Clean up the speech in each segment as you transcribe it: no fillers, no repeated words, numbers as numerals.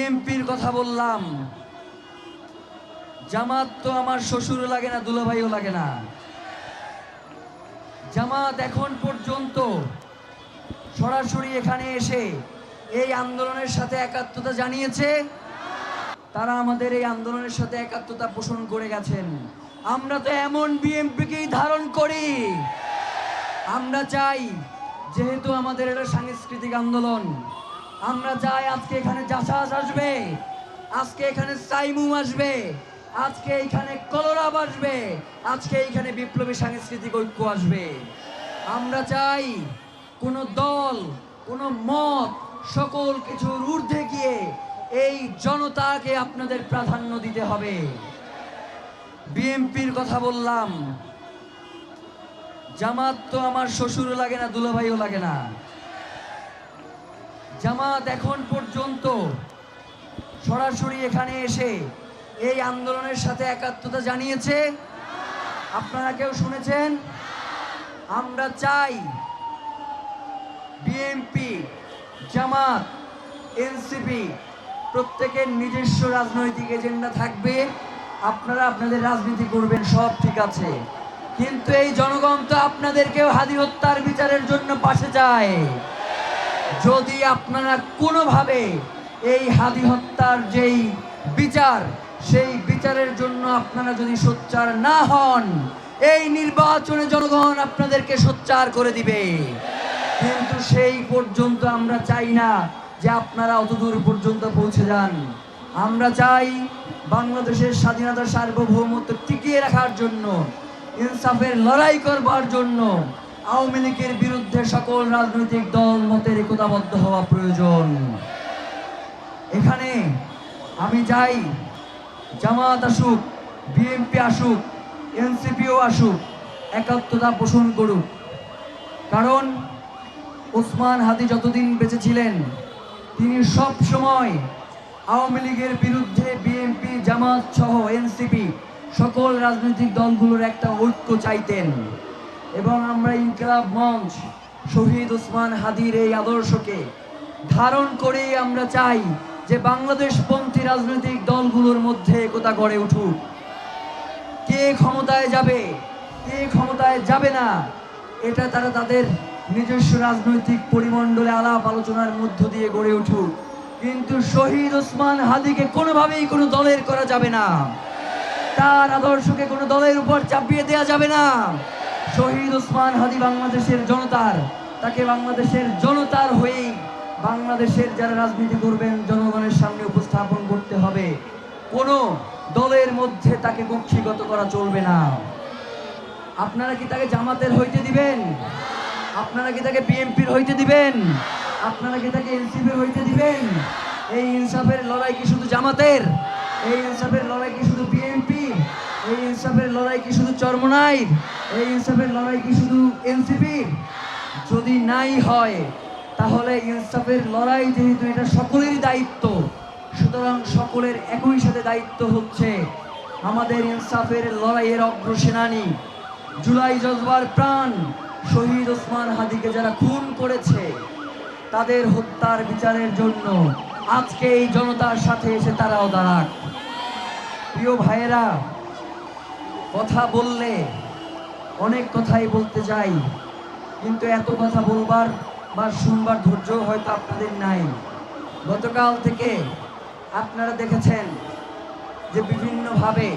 বিএনপির কথা বললাম। জামাত তো আমার শ্বশুরও লাগে না, দুলাভাইও লাগে না। জামাত এখন পর্যন্ত সরাসরি এখানে এসে এই আন্দোলনের সাথে একাত্মতা জানিয়েছে। তারা আমাদের এই আন্দোলনের সাথে একাত্মতা পোষণ করে গেছেন। আমরা তো এমন বিএনপিকেই ধারণ করি। আমরা চাই, যেহেতু আমাদের এটা সাংস্কৃতিক আন্দোলন, আমরা চাই আজকে এখানে জাসাস আসবে, আজকে এখানে সাইমুম আসবে, আজকে এখানে কলরাব আসবে, আজকে এখানে বিপ্লবী সাংস্কৃতিক ঐক্য আসবে। আমরা চাই কোন দল, কোন মত, সকল কিছুর ঊর্ধ্বে গিয়ে এই জনতাকে আপনাদের প্রাধান্য দিতে হবে। বিএনপির কথা বললাম। জামাত তো আমার শ্বশুরও লাগে না, দুলাভাইও লাগে না। জামাত এখন পর্যন্ত সরাসরি এখানে এসে এই আন্দোলনের সাথে একাত্মতা জানিয়েছে। আপনারা কেউ শুনেছেন? আমরা চাই বিএনপি, জামাত, এনসিপি প্রত্যেকের নিজস্ব রাজনৈতিক এজেন্ডা থাকবে। আপনারা আপনাদের রাজনীতি করবেন, সব ঠিক আছে, কিন্তু এই জনগণ তো আপনাদেরকেও হাদি হত্যার বিচারের জন্য পাশে চায়। যদি আপনারা কোনোভাবে এই হাদি হত্যার যেই বিচার, সেই বিচারের জন্য আপনারা যদি সোচ্চার না হন, এই নির্বাচনে জনগণ আপনাদেরকে সোচ্চার করে দিবে। কিন্তু সেই পর্যন্ত আমরা চাই না যে আপনারা অতদূর পর্যন্ত পৌঁছে যান। আমরা চাই বাংলাদেশের স্বাধীনতা, সার্বভৌমত্ব টিকিয়ে রাখার জন্য, ইনসাফের লড়াই করবার জন্য আওয়ামী লীগের বিরুদ্ধে সকল রাজনৈতিক দল মতের একতাবদ্ধ হওয়া প্রয়োজন। এখানে আমি চাই জামাত আসুক, বিএনপি আসুক, এনসিপিও আসুক, একাত্মতা পোষণ করুক। কারণ ওসমান হাদি যতদিন বেঁচে ছিলেন, তিনি সব সময় আওয়ামী লীগের বিরুদ্ধে বিএনপি, জামাত সহ এনসিপি সকল রাজনৈতিক দলগুলোর একটা ঐক্য চাইতেন। এবং আমরা ইনকিলাব মঞ্চ শহীদ ওসমান হাদির এই আদর্শকে ধারণ করেই আমরা চাই যে বাংলাদেশপন্থী রাজনৈতিক দলগুলোর মধ্যে একতা গড়ে উঠুক। কে ক্ষমতায় যাবে, কে ক্ষমতায় যাবে না, এটা তারা তাদের নিজস্ব রাজনৈতিক পরিমণ্ডলে আলাপ আলোচনার মধ্য দিয়ে গড়ে উঠুক। কিন্তু শহীদ ওসমান হাদিকে কোনোভাবেই কোনো দলের করা যাবে না। তার আদর্শকে কোনো দলের উপর চাপিয়ে দেওয়া যাবে না। শহীদ ওসমান হাদি বাংলাদেশের জনতার, তাকে বাংলাদেশের জনতার হয়েই বাংলাদেশের যারা রাজনীতি করবেন জনগণের সামনে উপস্থাপন করতে হবে। কোনো দলের মধ্যে তাকে কক্ষিগত করা চলবে না। আপনারা কি তাকে জামাতের হইতে দিবেন? আপনারা কি তাকে বিএনপির হইতে দিবেন? আপনারা কি তাকে এনসিপির হইতে দিবেন? এই ইনসাফের লড়াই কি শুধু জামাতের? এই ইনসাফের লড়াই কি শুধু বিএনপি? এই ইনসাফের লড়াই কি শুধু চরমনাইর? এই ইনসাফের লড়াই কি শুধু এনসিপি? যদি নাই হয়, তাহলে ইনসাফের লড়াই যেহেতু এটা সকলেরই দায়িত্ব, সুতরাং সকলের একই সাথে দায়িত্ব হচ্ছে আমাদের ইনসাফের লড়াইয়ের অগ্রসেনানী, জুলাই জজবার প্রাণ শহীদ ওসমান হাদিকে যারা খুন করেছে, তাদের হত্যার বিচারের জন্য আজকে এই জনতার সাথে এসে তারাও দাঁড়াক। প্রিয় ভাইয়েরা, কথা বললে অনেক কথাই বলতে চাই, কিন্তু এত কথা বলবার বা শুনবার ধৈর্য হয়তো আপনাদের নাই। গতকাল থেকে আপনারা দেখেছেন যে বিভিন্নভাবে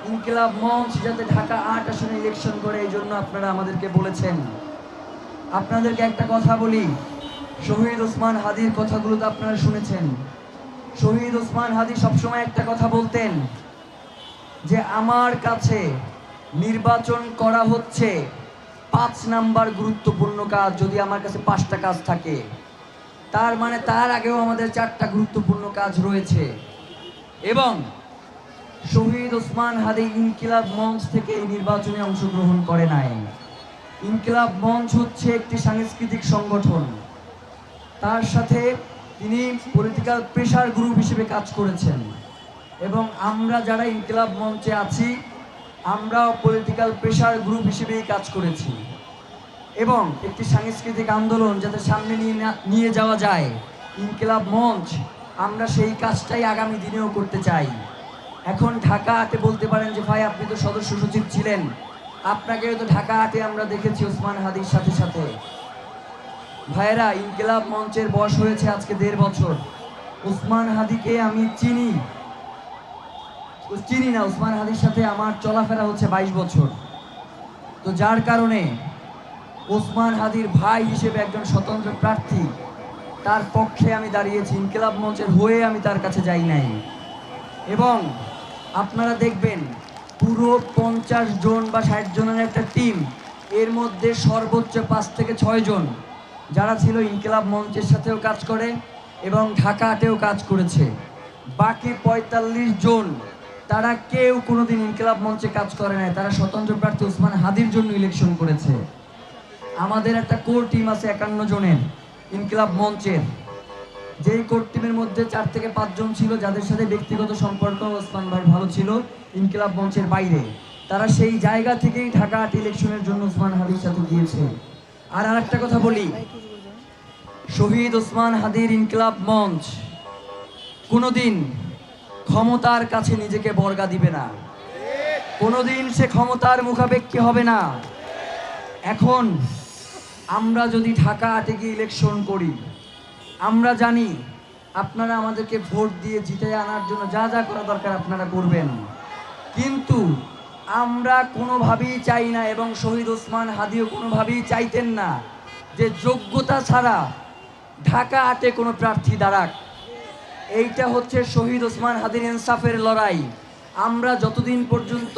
ইনকিলাব মঞ্চ যাতে ঢাকা ৮ আসনে ইলেকশন করে, এই জন্য আপনারা আমাদেরকে বলেছেন। আপনাদেরকে একটা কথা বলি, শহীদ ওসমান হাদির কথাগুলো তো আপনারা শুনেছেন। শহীদ ওসমান হাদি সবসময় একটা কথা বলতেন যে আমার কাছে নির্বাচন করা হচ্ছে ৫ নাম্বার গুরুত্বপূর্ণ কাজ। যদি আমার কাছে ৫টা কাজ থাকে, তার মানে তার আগেও আমাদের 4টা গুরুত্বপূর্ণ কাজ রয়েছে। এবং শহীদ ওসমান হাদি ইনকিলাব মঞ্চ থেকে এই নির্বাচনে অংশগ্রহণ করে নাই। ইনকিলাব মঞ্চ হচ্ছে একটি সাংস্কৃতিক সংগঠন, তার সাথে তিনি পলিটিক্যাল প্রেসার গ্রুপ হিসেবে কাজ করেছেন। এবং আমরা যারা ইনকিলাব মঞ্চে আছি, আমরাও পলিটিক্যাল প্রেসার গ্রুপ হিসেবেই কাজ করেছি। এবং একটি সাংস্কৃতিক আন্দোলন যাতে সামনে নিয়ে যাওয়া যায়, ইনকিলাব মঞ্চ আমরা সেই কাজটাই আগামী দিনেও করতে চাই। এখন ঢাকা হাটে বলতে পারেন যে ভাই আপনি তো সদস্য সচিব ছিলেন, আপনাকে তো ঢাকা হাটে আমরা দেখেছি ওসমান হাদির সাথে সাথে। ভাইয়েরা, ইনকিলাব মঞ্চের বয়স হয়েছে আজকে 1.5 বছর। ওসমান হাদিকে আমি চিনি না, ওসমান হাদির সাথে আমার চলাফেরা হচ্ছে 22 বছর। তো যার কারণে ওসমান হাদির ভাই হিসেবে একজন স্বতন্ত্র প্রার্থী, তার পক্ষে আমি দাঁড়িয়েছি, ইনকিলাব মঞ্চের হয়ে আমি তার কাছে যাই নাই। এবং আপনারা দেখবেন পুরো 50 জন বা 60 জনের একটা টিম, এর মধ্যে সর্বোচ্চ 5 থেকে 6 জন যারা ছিল ইনকিলাব মঞ্চের সাথেও কাজ করে এবং ঢাকা হাটেও কাজ করেছে। বাকি 45 জন তারা কেউ কোনোদিন ইনকিলাব মঞ্চে কাজ করে নাই, তারা স্বতন্ত্র প্রার্থী ওসমান হাদির জন্য ইলেকশন করেছে। আমাদের একটা কোর টিম আছে 51 জনের ইনকিলাব মঞ্চের, যেই কোর টিমের মধ্যে 4 থেকে 5 জন ছিল যাদের সাথে ব্যক্তিগত সম্পর্ক ওসমান ভাই ভালো ছিল ইনকিলাব মঞ্চের বাইরে। তারা সেই জায়গা থেকেই ঢাকা হাট ইলেকশনের জন্য ওসমান হাদির সাথে গিয়েছে। আর আরেকটা কথা বলি, শহীদ ওসমান হাদির ইনকিলাব মঞ্চ কোনোদিন ক্ষমতার কাছে নিজেকে বর্গা দিবে না, কোনোদিন সে ক্ষমতার মুখাপেক্ষী হবে না। এখন আমরা যদি ঢাকা হাটে গিয়ে ইলেকশন করি, আমরা জানি আপনারা আমাদেরকে ভোট দিয়ে জিতে আনার জন্য যা যা করা দরকার আপনারা করবেন, কিন্তু আমরা কোনোভাবেই চাই না এবং শহীদ ওসমান হাদিও কোনোভাবেই চাইতেন না যে যোগ্যতা ছাড়া ঢাকা হাটে কোনো প্রার্থী দাঁড়াক। এইটা হচ্ছে শহীদ ওসমান হাদির ইনসাফের লড়াই। আমরা যতদিন পর্যন্ত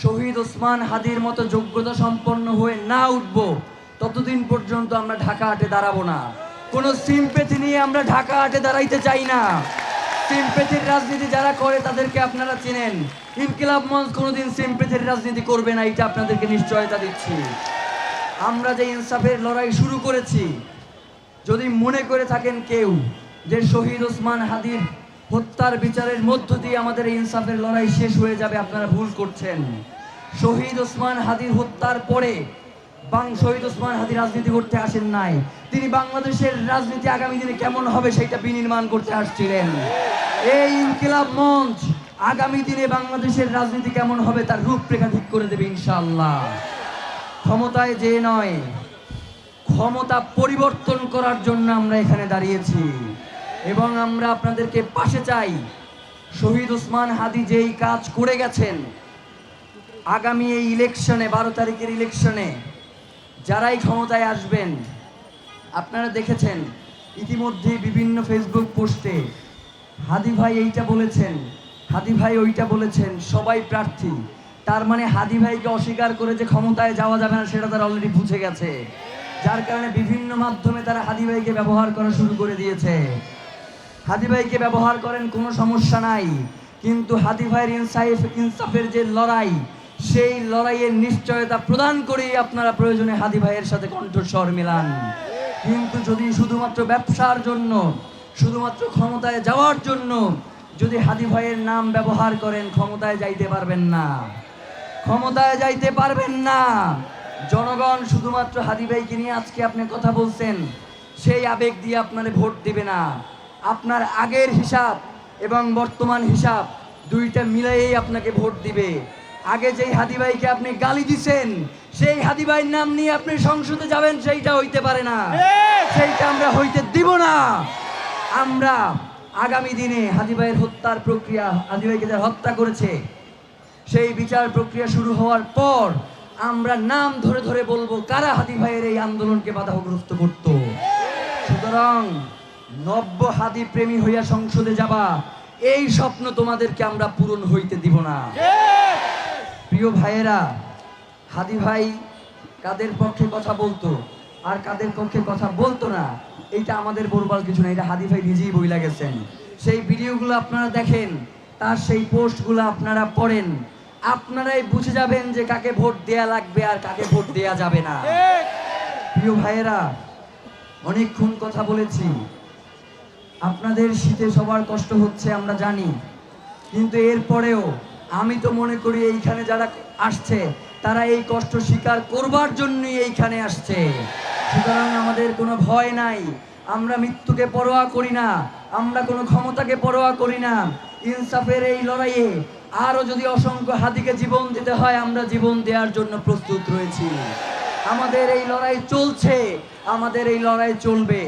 শহীদ ওসমান হাদির মতো যোগ্যতা সম্পন্ন হয়ে না উঠব, ততদিন পর্যন্ত আমরা ঢাকা হাটে দাঁড়াবো না। কোনো সিম্পেথি নিয়ে আমরা ঢাকা হাটে দাঁড়াইতে চাই না। সিম্পেথির রাজনীতি যারা করে তাদেরকে আপনারা চেনেন। ইনকিলাব মঞ্চ কোনোদিন সিম্পেথির রাজনীতি করবে না, এটা আপনাদেরকে নিশ্চয়তা দিচ্ছি। আমরা যে ইনসাফের লড়াই শুরু করেছি, যদি মনে করে থাকেন কেউ যে শহীদ ওসমান হাদির হত্যার বিচারের মধ্য দিয়ে আমাদের ইনসাফের লড়াই শেষ হয়ে যাবে, আপনারা ভুল করছেন। শহীদ ওসমান হাদির হত্যার পরে শহীদ ওসমান হাদি রাজনীতি করতে আসেন নাই, তিনি বাংলাদেশের রাজনীতি আগামী দিনে কেমন হবে সেটা বিনির্মাণ করতে আসছিলেন। এই ইনকিলাব মঞ্চ আগামী দিনে বাংলাদেশের রাজনীতি কেমন হবে তার রূপরেখা ঠিক করে দেবে ইনশাআল্লাহ। ক্ষমতায় যে নয়, ক্ষমতা পরিবর্তন করার জন্য আমরা এখানে দাঁড়িয়েছি এবং আমরা আপনাদেরকে পাশে চাই। শহীদ ওসমান হাদি যেই কাজ করে গেছেন, আগামী এই ইলেকশনে 12 তারিখের ইলেকশনে যারাই ক্ষমতায় আসবেন, আপনারা দেখেছেন ইতিমধ্যে বিভিন্ন ফেসবুক পোস্টে হাদি ভাই এইটা বলেছেন, হাদি ভাই ওইটা বলেছেন, সবাই প্রার্থী। তার মানে হাদি ভাইকে অস্বীকার করে যে ক্ষমতায় যাওয়া যাবে না সেটা তারা অলরেডি বুঝে গেছে, যার কারণে বিভিন্ন মাধ্যমে তারা হাদি ভাইকে ব্যবহার করা শুরু করে দিয়েছে। হাদি ভাইকে ব্যবহার করেন, কোনো সমস্যা নাই, কিন্তু হাদি ভাইয়ের ইনসাফের যে লড়াই, সেই লড়াইয়ের নিশ্চয়তা প্রদান করেই আপনারা প্রয়োজনে হাদি ভাইয়ের সাথে কণ্ঠস্বর মিলান। কিন্তু যদি শুধুমাত্র ব্যবসার জন্য, শুধুমাত্র ক্ষমতায় যাওয়ার জন্য যদি হাদি ভাইয়ের নাম ব্যবহার করেন, ক্ষমতায় যাইতে পারবেন না, ক্ষমতায় যাইতে পারবেন না। জনগণ শুধুমাত্র হাদি ভাইকে নিয়ে আজকে আপনি কথা বলছেন, সেই আবেগ দিয়ে আপনারে ভোট দিবে না। আপনার আগের হিসাব এবং বর্তমান হিসাব দুইটা মিলাইয়েই আপনাকে ভোট দিবে। আগে যেই হাদি ভাইকে আপনি গালি দিছেন, সেই হাদি ভাইয়ের নাম নিয়ে আপনি সংসদে যাবেন, সেইটা হইতে পারে না, সেইটা আমরা হইতে দিব না। আমরা আগামী দিনে হাদি ভাইয়ের হত্যার প্রক্রিয়া, হাদি ভাইকে যারা হত্যা করেছে সেই বিচার প্রক্রিয়া শুরু হওয়ার পর আমরা নাম ধরে ধরে বলবো কারা হাদি ভাইয়ের এই আন্দোলনকে বাধাগ্রস্ত করত। সুতরাং নব্য হাদি প্রেমী হইয়া সংসদে যাবা, এই স্বপ্ন তোমাদেরকে আমরা পূরণ হইতে দিব না। প্রিয় ভাইয়েরা, হাদি ভাই কাদের পক্ষে কথা বলতো আর কাদের পক্ষে কথা বলতো না, এইটা আমাদের বলবার কিছু না, এটা হাদি ভাই নিজেই বইলা গেছেন। সেই ভিডিওগুলো আপনারা দেখেন, তার সেই পোস্টগুলো আপনারা পড়েন, আপনারাই বুঝে যাবেন যে কাকে ভোট দেয়া লাগবে আর কাকে ভোট দেয়া যাবে না। প্রিয় ভাইয়েরা, অনেকক্ষণ কথা বলেছি, আপনাদের শীতে সবার কষ্ট হচ্ছে আমরা জানি, কিন্তু এরপরেও আমি তো মনে করি এইখানে যারা আসছে তারা এই কষ্ট স্বীকার করবার জন্যই এইখানে আসছে। সুতরাং আমাদের কোনো ভয় নাই, আমরা মৃত্যুকে পরোয়া করি না। আমরা কোনো ক্ষমতাকে পরোয়া করি না। ইনসাফের এই লড়াইয়ে আরও যদি অসংখ্য হাদিকে জীবন দিতে হয়, আমরা জীবন দেওয়ার জন্য প্রস্তুত রয়েছি। আমাদের এই লড়াই চলছে, আমাদের এই লড়াই চলবে।